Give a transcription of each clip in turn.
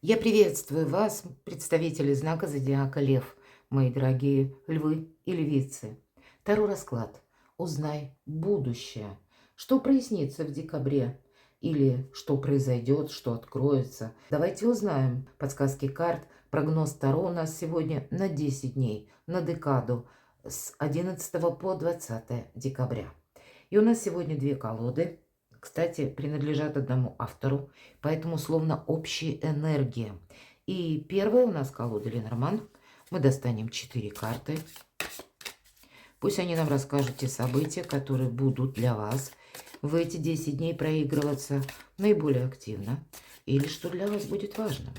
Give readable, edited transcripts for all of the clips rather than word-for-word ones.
Я приветствую вас, представители знака зодиака Лев, мои дорогие львы и львицы. Таро расклад. Узнай будущее. Что прояснится в декабре? Или что произойдет, что откроется? Давайте узнаем. Подсказки карт. Прогноз Таро у нас сегодня на 10 дней, на декаду с 11 по 20 декабря. И у нас сегодня две колоды. Кстати, принадлежат одному автору, поэтому словно общая энергия. И первая у нас колода Ленорман. Мы достанем 4 карты. Пусть они нам расскажут те события, которые будут для вас в эти 10 дней проигрываться наиболее активно. Или что для вас будет важно.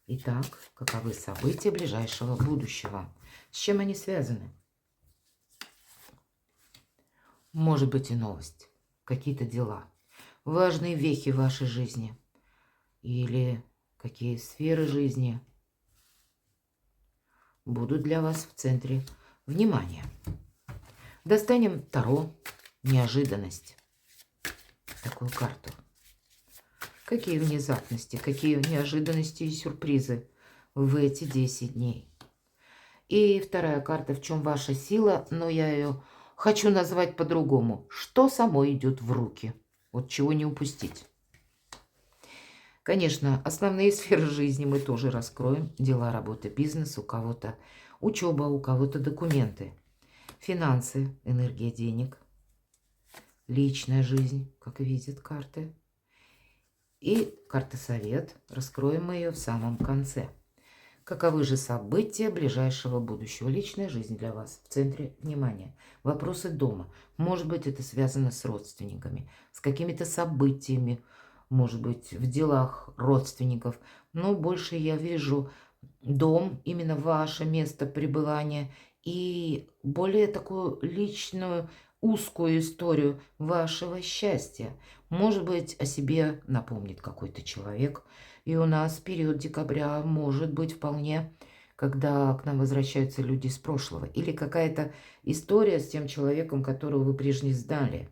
Итак, каковы события ближайшего будущего? С чем они связаны? Может быть и новость, какие-то дела, важные вехи в вашей жизни или какие сферы жизни будут для вас в центре внимания. Достанем Таро «Неожиданность». Такую карту. Какие внезапности, какие неожиданности и сюрпризы в эти 10 дней. И вторая карта «В чем ваша сила?», но я ее хочу назвать по-другому. Что само идет в руки? Вот чего не упустить. Конечно, основные сферы жизни мы тоже раскроем. Дела, работа, бизнес, у кого-то учеба, у кого-то документы. Финансы, энергия денег. Личная жизнь, как видят карты. И карта совет. Раскроем мы ее в самом конце. Каковы же события ближайшего будущего? Личная жизнь для вас в центре внимания. Вопросы дома. Может быть, это связано с родственниками, с какими-то событиями, может быть, в делах родственников. Но больше я вижу дом, именно ваше место пребывания, и более такую личную, узкую историю вашего счастья. Может быть, о себе напомнит какой-то человек. И у нас период декабря может быть вполне, когда к нам возвращаются люди из прошлого. Или какая-то история с тем человеком, которого вы прежде знали.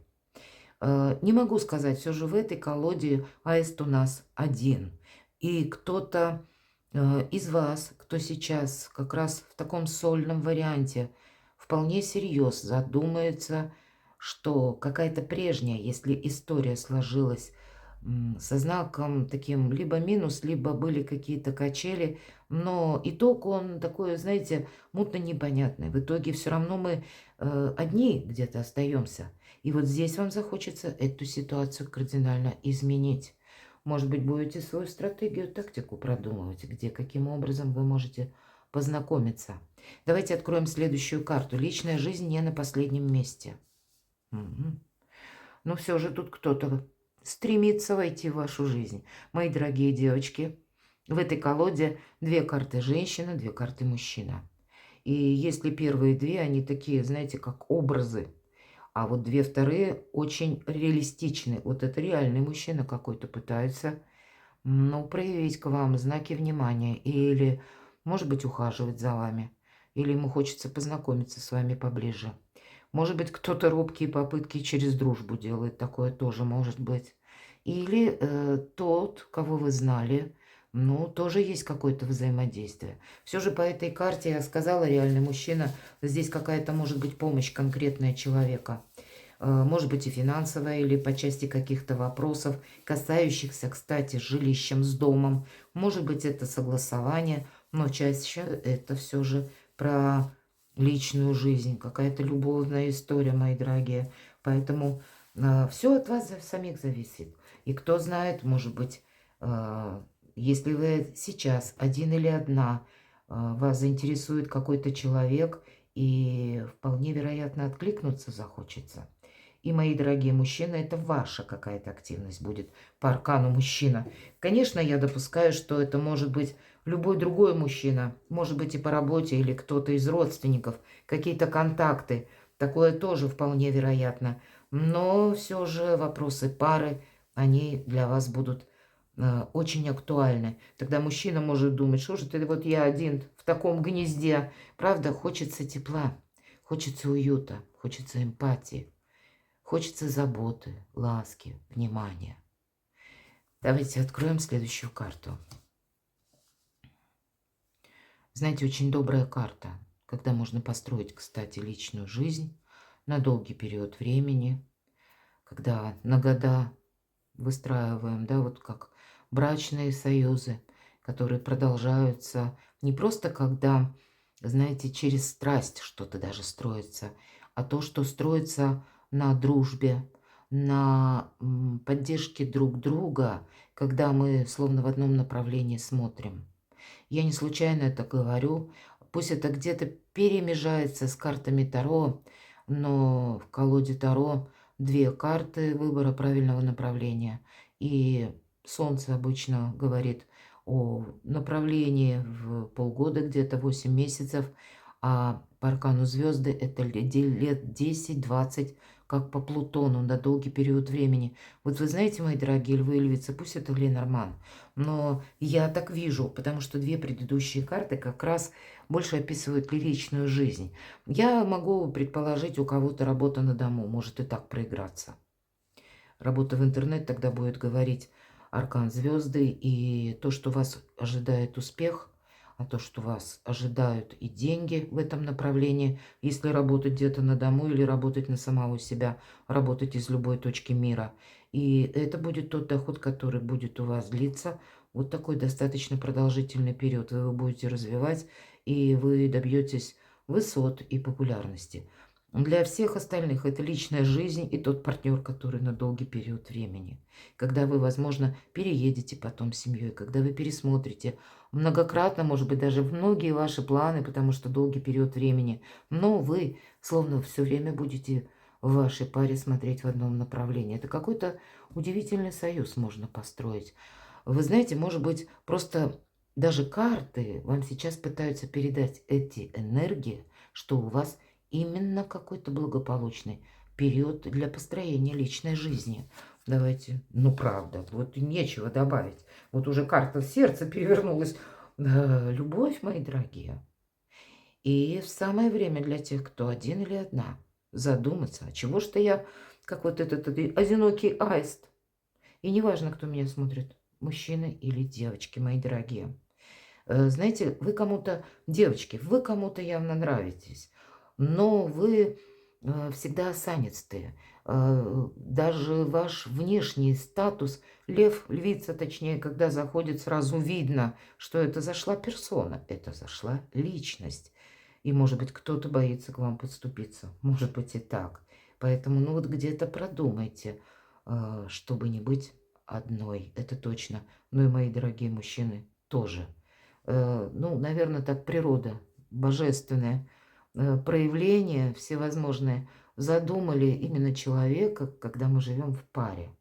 Не могу сказать, все же в этой колоде аист у нас один. И кто-то из вас, кто сейчас как раз в таком сольном варианте, вполне серьезно задумается, что какая-то прежняя, если история сложилась со знаком таким либо минус, либо были какие-то качели, но итог он такой, знаете, мутно непонятный. В итоге все равно мы одни где-то остаемся. И вот здесь вам захочется эту ситуацию кардинально изменить. Может быть, будете свою стратегию, тактику продумывать, где, каким образом вы можете познакомиться. Давайте откроем следующую карту. Личная жизнь не на последнем месте. Угу. Но все же тут кто-то стремится войти в вашу жизнь. Мои дорогие девочки, в этой колоде две карты женщина, две карты мужчина. И если первые две, они такие, знаете, как образы, а вот две вторые очень реалистичны. Вот это реальный мужчина какой-то пытается, ну, проявить к вам знаки внимания. Или, может быть, ухаживать за вами. Или ему хочется познакомиться с вами поближе. Может быть, кто-то робкие попытки через дружбу делает. Такое тоже может быть. Или тот, кого вы знали, ну, тоже есть какое-то взаимодействие. Все же по этой карте я сказала, реальный мужчина, здесь какая-то может быть помощь конкретная человека. Может быть и финансовая, или по части каких-то вопросов, касающихся, кстати, с жилищем, с домом. Может быть это согласование, но чаще это все же про личную жизнь, какая-то любовная история, мои дорогие. Поэтому все от вас самих зависит. И кто знает, может быть, если вы сейчас один или одна, вас заинтересует какой-то человек, и вполне вероятно откликнуться захочется. И, мои дорогие мужчины, это ваша какая-то активность будет по аркану мужчина. Конечно, я допускаю, что это может быть любой другой мужчина. Может быть и по работе, или кто-то из родственников. Какие-то контакты. Такое тоже вполне вероятно. Но все же вопросы пары, они для вас будут очень актуальны. Тогда мужчина может думать, что же ты, вот я один в таком гнезде. Правда, хочется тепла, хочется уюта, хочется эмпатии. Хочется заботы, ласки, внимания. Давайте откроем следующую карту. Знаете, очень добрая карта, когда можно построить, кстати, личную жизнь на долгий период времени, когда на года выстраиваем, да, вот как брачные союзы, которые продолжаются не просто когда, знаете, через страсть что-то даже строится, а то, что строится на дружбе, на поддержке друг друга, когда мы словно в одном направлении смотрим. Я не случайно это говорю. Пусть это где-то перемежается с картами Таро, но в колоде Таро две карты выбора правильного направления. И Солнце обычно говорит о направлении в полгода, где-то 8 месяцев, а по аркану звезды это лет 10-20, как по Плутону, на долгий период времени. Вот вы знаете, мои дорогие львы и львицы, пусть это Ленорман, но я так вижу, потому что две предыдущие карты как раз больше описывают лиричную жизнь. Я могу предположить, у кого-то работа на дому может и так проиграться. Работа в интернет тогда будет говорить аркан звезды, и то, что вас ожидает успех, а то, что вас ожидают и деньги в этом направлении, если работать где-то на дому или работать на самого себя, работать из любой точки мира. И это будет тот доход, который будет у вас длиться вот такой достаточно продолжительный период. Вы его будете развивать, и вы добьетесь высот и популярности. Для всех остальных это личная жизнь и тот партнер, который на долгий период времени. Когда вы, возможно, переедете потом с семьей, когда вы пересмотрите многократно, может быть, даже многие ваши планы, потому что долгий период времени, но вы словно все время будете в вашей паре смотреть в одном направлении. Это какой-то удивительный союз можно построить. Вы знаете, может быть, просто даже карты вам сейчас пытаются передать эти энергии, что у вас именно какой-то благополучный период для построения личной жизни. Давайте, ну правда, вот нечего добавить. Вот уже карта сердца перевернулась. Любовь, мои дорогие. И самое время для тех, кто один или одна, задуматься, а чего что я, как вот этот одинокий аист. И неважно, кто меня смотрит, мужчины или девочки, мои дорогие. Знаете, вы кому-то, девочки, вы кому-то явно нравитесь, но вы всегда осанистые. Даже ваш внешний статус, лев, львица, точнее, когда заходит, сразу видно, что это зашла персона, это зашла личность. И, может быть, кто-то боится к вам подступиться. Может быть, и так. Поэтому, ну вот где-то продумайте, чтобы не быть одной. Это точно. Ну и мои дорогие мужчины тоже. Ну, наверное, так природа, божественное проявление всевозможные задумали именно человека, когда мы живем в паре.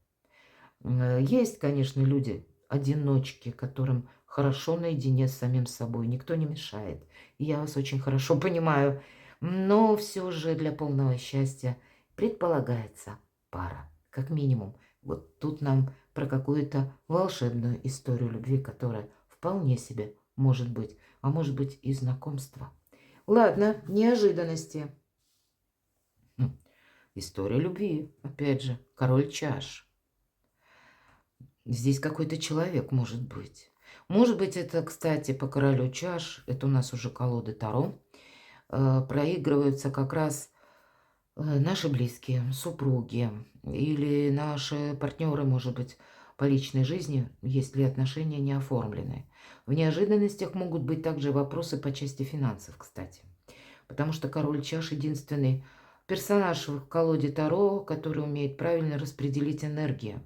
Есть, конечно, люди, одиночки, которым хорошо наедине с самим собой, никто не мешает. И я вас очень хорошо понимаю, но все же для полного счастья предполагается пара, как минимум. Вот тут нам про какую-то волшебную историю любви, которая вполне себе может быть, а может быть и знакомство. Ладно, неожиданности. История любви, опять же, король чаш. Здесь какой-то человек может быть. Может быть, это, кстати, по королю чаш, это у нас уже колоды Таро, проигрываются как раз наши близкие, супруги или наши партнеры, может быть, по личной жизни, если отношения не оформлены. В неожиданностях могут быть также вопросы по части финансов, кстати. Потому что король чаш единственный персонаж в колоде Таро, который умеет правильно распределить энергию.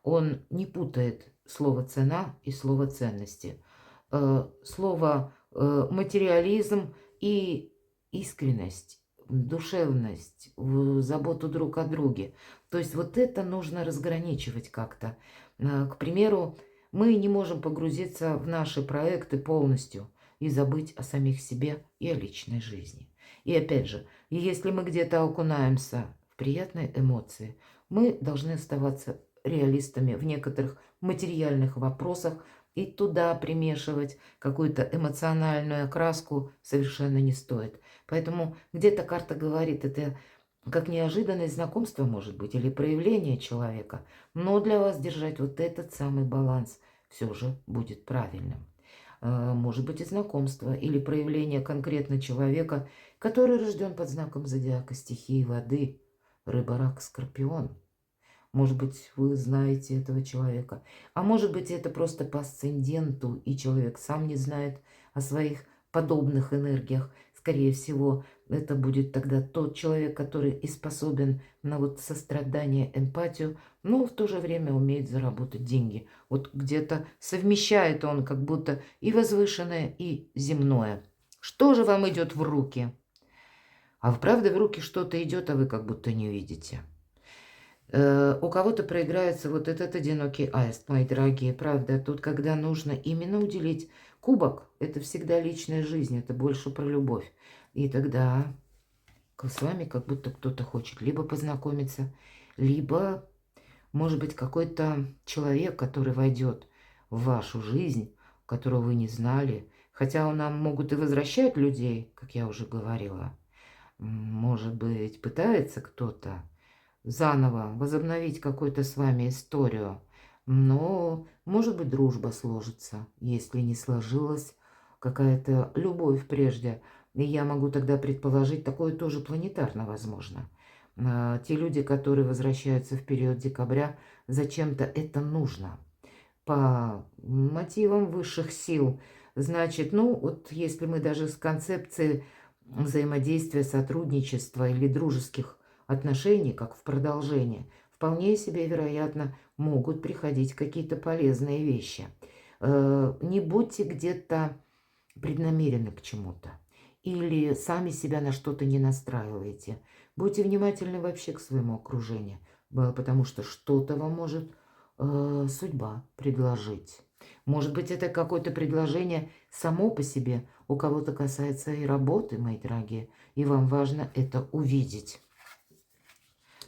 Он не путает слово «цена» и слово «ценности». Слово «материализм» и искренность, душевность, заботу друг о друге. То есть вот это нужно разграничивать как-то. К примеру, мы не можем погрузиться в наши проекты полностью и забыть о самих себе и о личной жизни. И опять же, если мы где-то окунаемся в приятные эмоции, мы должны оставаться реалистами в некоторых материальных вопросах, и туда примешивать какую-то эмоциональную окраску совершенно не стоит. Поэтому где-то карта говорит, это как неожиданность знакомства может быть или проявление человека. Но для вас держать вот этот самый баланс все же будет правильным. Может быть и знакомство или проявление конкретно человека, который рожден под знаком зодиака стихии воды, рыба, рак, скорпион. Может быть, вы знаете этого человека. А может быть, это просто по асценденту, и человек сам не знает о своих подобных энергиях. Скорее всего, это будет тогда тот человек, который и способен на вот сострадание, эмпатию, но в то же время умеет заработать деньги. Вот где-то совмещает он как будто и возвышенное, и земное. Что же вам идет в руки? А правда в руки что-то идет, а вы как будто не видите. У кого-то проиграется вот этот одинокий аист, мои дорогие, правда. Тут, когда нужно именно уделить кубок, это всегда личная жизнь, это больше про любовь. И тогда с вами как будто кто-то хочет либо познакомиться, либо, может быть, какой-то человек, который войдет в вашу жизнь, которого вы не знали. Хотя нам могут и возвращать людей, как я уже говорила. Может быть, пытается кто-то заново возобновить какую-то с вами историю. Но, может быть, дружба сложится, если не сложилась какая-то любовь прежде. И я могу тогда предположить, такое тоже планетарно возможно. Те люди, которые возвращаются в период декабря, зачем-то это нужно. По мотивам высших сил. Значит, ну, вот если мы даже с концепцией взаимодействия, сотрудничества или дружеских отношений, как в продолжение, вполне себе вероятно могут приходить какие-то полезные вещи. Не будьте где-то преднамерены к чему-то или сами себя на что-то не настраиваете. Будьте внимательны вообще к своему окружению, потому что что-то вам может судьба предложить. Может быть, это какое-то предложение само по себе у кого-то касается и работы, мои дорогие, и вам важно это увидеть.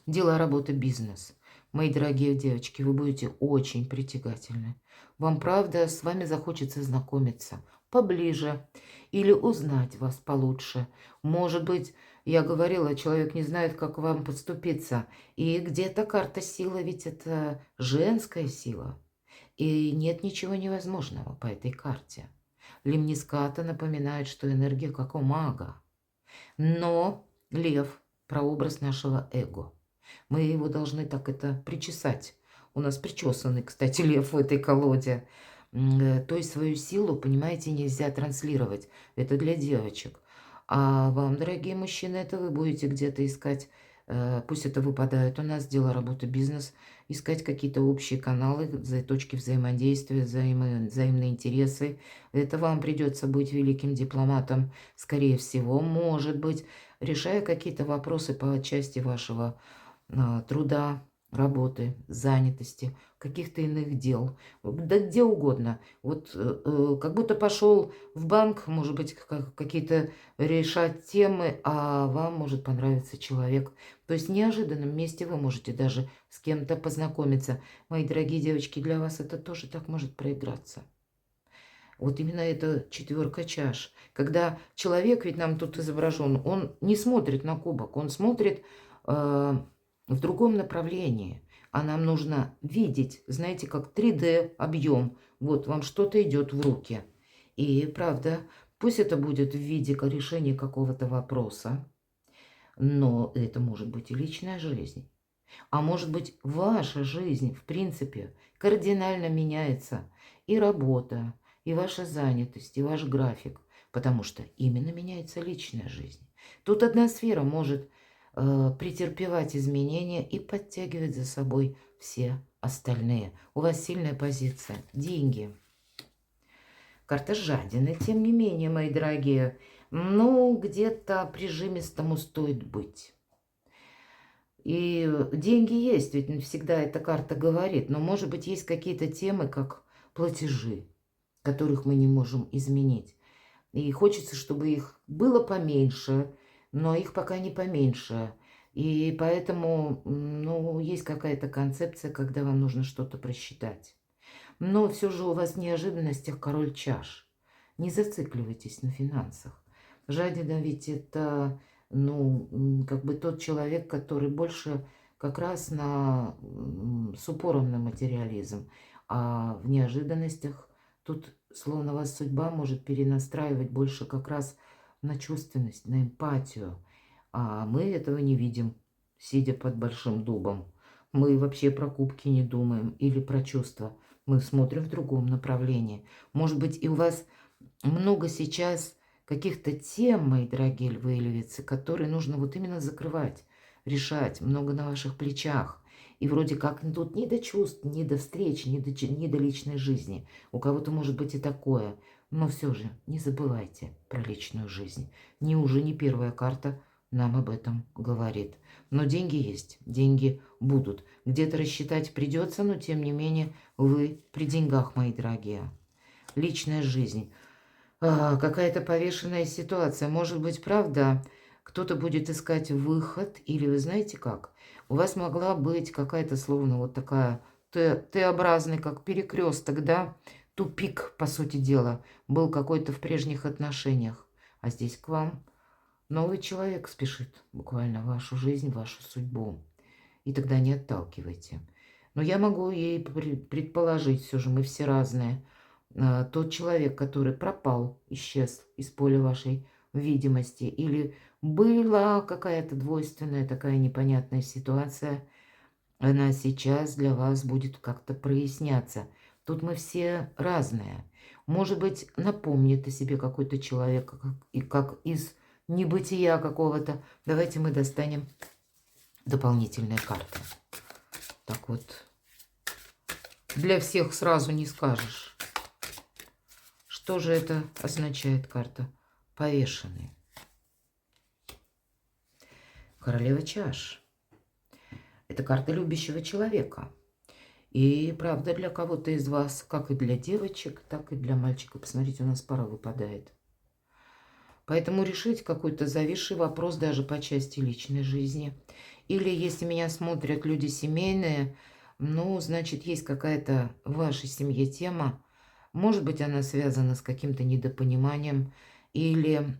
Дела, работа, бизнес. Мои дорогие девочки, вы будете очень притягательны. Вам, правда, с вами захочется знакомиться поближе или узнать вас получше. Может быть, я говорила, человек не знает, как вам подступиться. И где-то карта силы, ведь это женская сила. И нет ничего невозможного по этой карте. Лемниската напоминает, что энергия как у мага. Но лев– прообраз нашего эго. Мы его должны так это причесать. У нас причесанный, кстати, лев в этой колоде. То есть свою силу, понимаете, нельзя транслировать. Это для девочек. А вам, дорогие мужчины, это вы будете где-то искать, пусть это выпадает у нас, дела, работа, бизнес, искать какие-то общие каналы, точки взаимодействия, взаимные интересы. Это вам придется быть великим дипломатом, скорее всего, может быть, решая какие-то вопросы по части вашего труда, работы, занятости, каких-то иных дел, да где угодно. Вот как будто пошел в банк, может быть, какие-то решать темы, а вам может понравиться человек. То есть в неожиданном месте вы можете даже с кем-то познакомиться. Мои дорогие девочки, для вас это тоже так может проиграться. Вот именно это четверка чаш. Когда человек, ведь нам тут изображен, он не смотрит на кубок, он смотрит в другом направлении. А нам нужно видеть, знаете, как 3D объем. Вот вам что-то идет в руки. И правда, пусть это будет в виде решения какого-то вопроса, но это может быть и личная жизнь. А может быть, ваша жизнь, в принципе, кардинально меняется. И работа, и ваша занятость, и ваш график. Потому что именно меняется личная жизнь. Тут одна сфера может претерпевать изменения и подтягивать за собой все остальные. У вас сильная позиция. Деньги. Карта жадины, тем не менее, мои дорогие. Ну, где-то прижимистому стоит быть. И деньги есть, ведь всегда эта карта говорит. Но, может быть, есть какие-то темы, как платежи, которых мы не можем изменить. И хочется, чтобы их было поменьше, но их пока не поменьше. И поэтому, ну, есть какая-то концепция, когда вам нужно что-то просчитать. Но все же у вас в неожиданностях король чаш. Не зацикливайтесь на финансах. Жадина ведь это ну, как бы тот человек, который больше как раз с упором на материализм. А в неожиданностях тут словно вас судьба может перенастраивать больше как раз на чувственность, на эмпатию. А мы этого не видим, сидя под большим дубом. Мы вообще про кубки не думаем или про чувства. Мы смотрим в другом направлении. Может быть, и у вас много сейчас каких-то тем, мои дорогие львы и львицы, которые нужно вот именно закрывать, решать, много на ваших плечах. И вроде как тут ни до чувств, ни до встреч, ни до личной жизни. У кого-то может быть и такое. Но все же не забывайте про личную жизнь. Уже не первая карта нам об этом говорит. Но деньги есть, деньги будут. Где-то рассчитать придется, но тем не менее вы при деньгах, мои дорогие. Личная жизнь. Какая-то повешенная ситуация. Может быть, правда, кто-то будет искать выход, или вы знаете как? У вас могла быть какая-то словно вот такая Т-образный, как перекресток, да? Тупик, по сути дела, был какой-то в прежних отношениях. А здесь к вам новый человек спешит буквально в вашу жизнь, в вашу судьбу. И тогда не отталкивайте. Но я могу ей предположить, все же мы все разные. Тот человек, который пропал, исчез из поля вашей видимости, или была какая-то двойственная такая непонятная ситуация, она сейчас для вас будет как-то проясняться. Тут мы все разные. Может быть, напомнит о себе какой-то человек, как из небытия какого-то. Давайте мы достанем дополнительные карты. Так вот, для всех сразу не скажешь. Что же это означает карта? Повешенный. Королева чаш. Это карта любящего человека. И правда, для кого-то из вас, как и для девочек, так и для мальчика. Посмотрите, у нас пара выпадает. Поэтому решить какой-то зависший вопрос даже по части личной жизни. Или если меня смотрят люди семейные, ну, значит, есть какая-то в вашей семье тема. Может быть, она связана с каким-то недопониманием или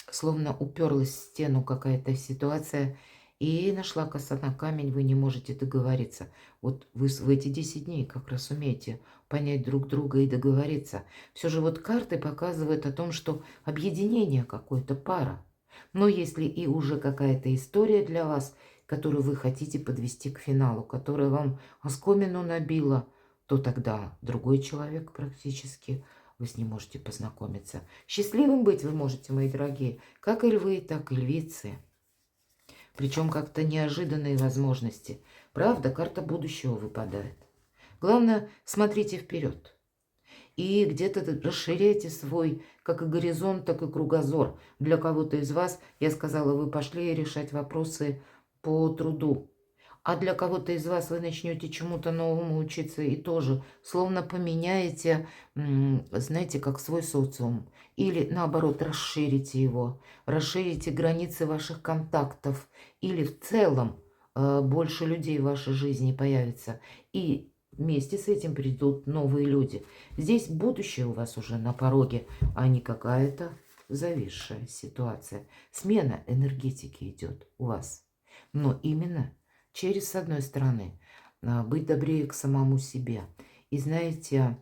словно уперлась в стену какая-то ситуация и нашла коса на камень, вы не можете договориться. Вот вы в эти 10 дней как раз умеете понять друг друга и договориться. Все же вот карты показывают о том, что объединение какое-то, пара. Но если и уже какая-то история для вас, которую вы хотите подвести к финалу, которая вам оскомину набила, то тогда другой человек практически, вы с ним можете познакомиться. Счастливым быть вы можете, мои дорогие, как и львы, так и львицы. Причем как-то неожиданные возможности. Правда, карта будущего выпадает. Главное, смотрите вперед. И где-то расширяйте свой как и горизонт, так и кругозор. Для кого-то из вас, я сказала, вы пошли решать вопросы по труду. А для кого-то из вас вы начнете чему-то новому учиться и тоже словно поменяете, знаете, как свой социум. Или наоборот, расширите его, расширите границы ваших контактов. Или в целом больше людей в вашей жизни появится. И вместе с этим придут новые люди. Здесь будущее у вас уже на пороге, а не какая-то зависшая ситуация. Смена энергетики идет у вас. Но именно через, с одной стороны, быть добрее к самому себе. И знаете,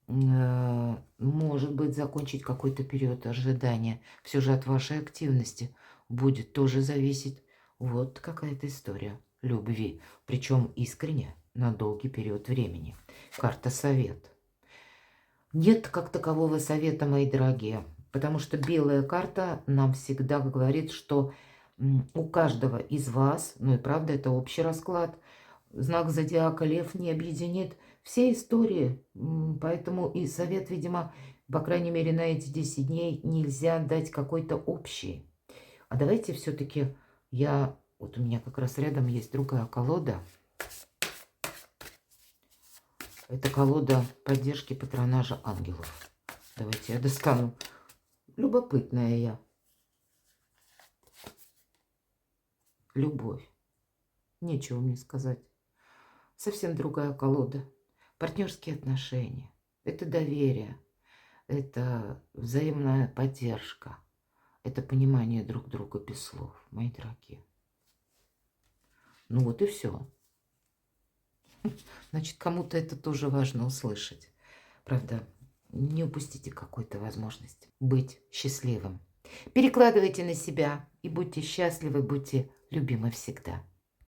может быть, закончить какой-то период ожидания. Все же от вашей активности будет тоже зависеть вот какая-то история любви. Причем искренне, на долгий период времени. Карта совет. Нет как такового совета, мои дорогие. Потому что белая карта нам всегда говорит, что у каждого из вас, ну и правда, это общий расклад, знак зодиака Лев не объединит все истории. Поэтому и совет, видимо, по крайней мере, на эти 10 дней нельзя дать какой-то общий. А давайте все-таки вот у меня как раз рядом есть другая колода. Это колода поддержки патронажа ангелов. Давайте я достану. Любопытная я. Любовь. Нечего мне сказать. Совсем другая колода. Партнерские отношения. Это доверие. Это взаимная поддержка. Это понимание друг друга без слов, мои дорогие. Ну вот и все. Значит, кому-то это тоже важно услышать. Правда, не упустите какую-то возможность быть счастливым. Перекладывайте на себя и будьте счастливы, будьте любимы всегда.